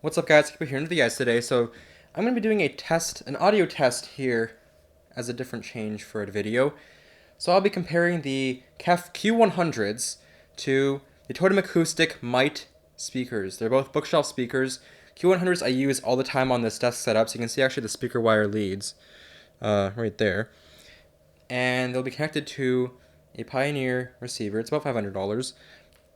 What's up, guys? Keep here with you guys today. So I'm going to be doing an audio test here as a different change for a video. So I'll be comparing the KEF Q100s to the Totem Acoustic Mite speakers. They're both bookshelf speakers. Q100s I use all the time on this desk setup, so you can see actually the speaker wire leads right there. And they'll be connected to a Pioneer receiver. It's about $500.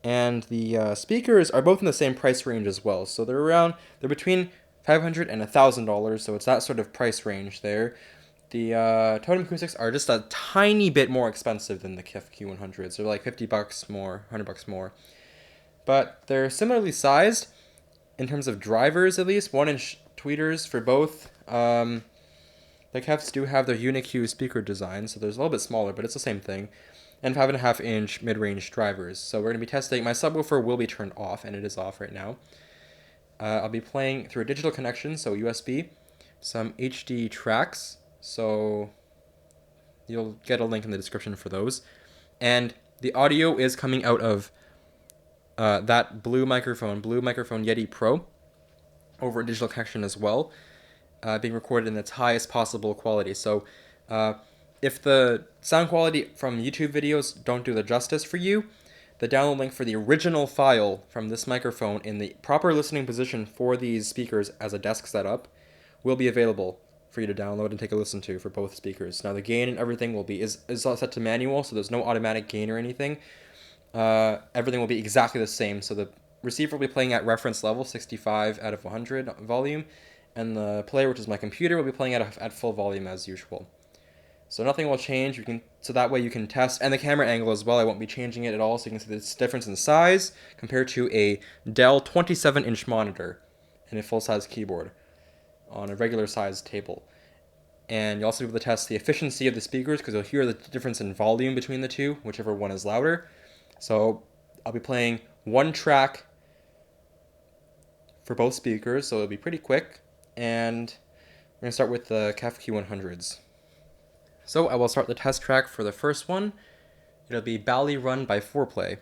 And the speakers are both in the same price range as well. So they're between $500 and $1,000, so it's that sort of price range there. The Totem Acoustics are just a tiny bit more expensive than the KEF Q100s. They're like $50 more, $100 more. But they're similarly sized in terms of drivers, at least 1-inch tweeters for both. The KEFs do have their UniQ speaker design, so there's a little bit smaller, but it's the same thing. And 5.5-inch mid-range drivers. So we're going to be testing. My subwoofer will be turned off, and it is off right now. I'll be playing through a digital connection, so USB, some HD tracks. So you'll get a link in the description for those. And the audio is coming out of that blue microphone Yeti Pro over a digital connection as well, being recorded in its highest possible quality. So if the sound quality from YouTube videos don't do the justice for you, the download link for the original file from this microphone in the proper listening position for these speakers as a desk setup will be available for you to download and take a listen to for both speakers. Now the gain and everything is all set to manual, so there's no automatic gain or anything. Everything will be exactly the same. So the receiver will be playing at reference level, 65 out of 100 volume, and the player, which is my computer, will be playing at full volume as usual. So nothing will change. So that way you can test, and the camera angle as well. I won't be changing it at all, so you can see this difference in size compared to a Dell 27-inch monitor and a full-size keyboard on a regular size table. And you'll also be able to test the efficiency of the speakers because you'll hear the difference in volume between the two, whichever one is louder. So I'll be playing one track for both speakers, so it'll be pretty quick. And we're going to start with the KEF Q100s. So I will start the test track for the first one. It'll be Bally Run by Foreplay.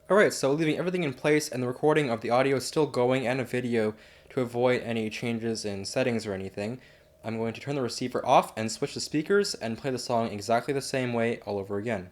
Alright, so leaving everything in place and the recording of the audio is still going and a video to avoid any changes in settings or anything, I'm going to turn the receiver off and switch the speakers and play the song exactly the same way all over again.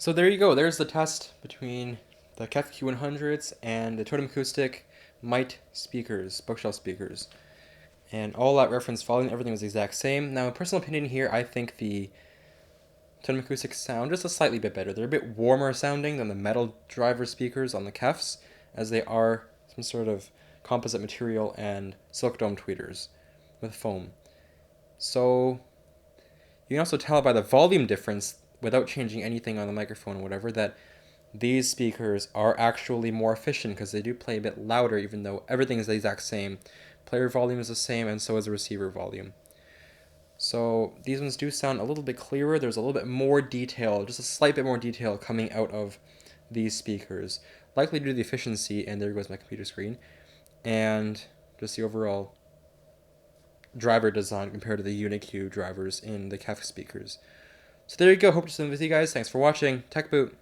So there you go. There's the test between the KEF Q100s and the Totem Acoustic Mite speakers, bookshelf speakers. And all that reference volume, everything was the exact same. Now, in personal opinion here, I think the Totem Acoustic sound just a slightly bit better. They're a bit warmer sounding than the metal driver speakers on the KEFs, as they are some sort of composite material and silk dome tweeters with foam. So you can also tell by the volume difference, without changing anything on the microphone or whatever, that these speakers are actually more efficient because they do play a bit louder, even though everything is the exact same. Player volume is the same, and so is the receiver volume. So these ones do sound a little bit clearer. There's a little bit more detail, just a slight bit more detail coming out of these speakers, likely due to the efficiency, and there goes my computer screen, and just the overall driver design compared to the Uniq drivers in the KEF speakers. So there you go. Hope to see you guys. Thanks for watching. Tech Boot.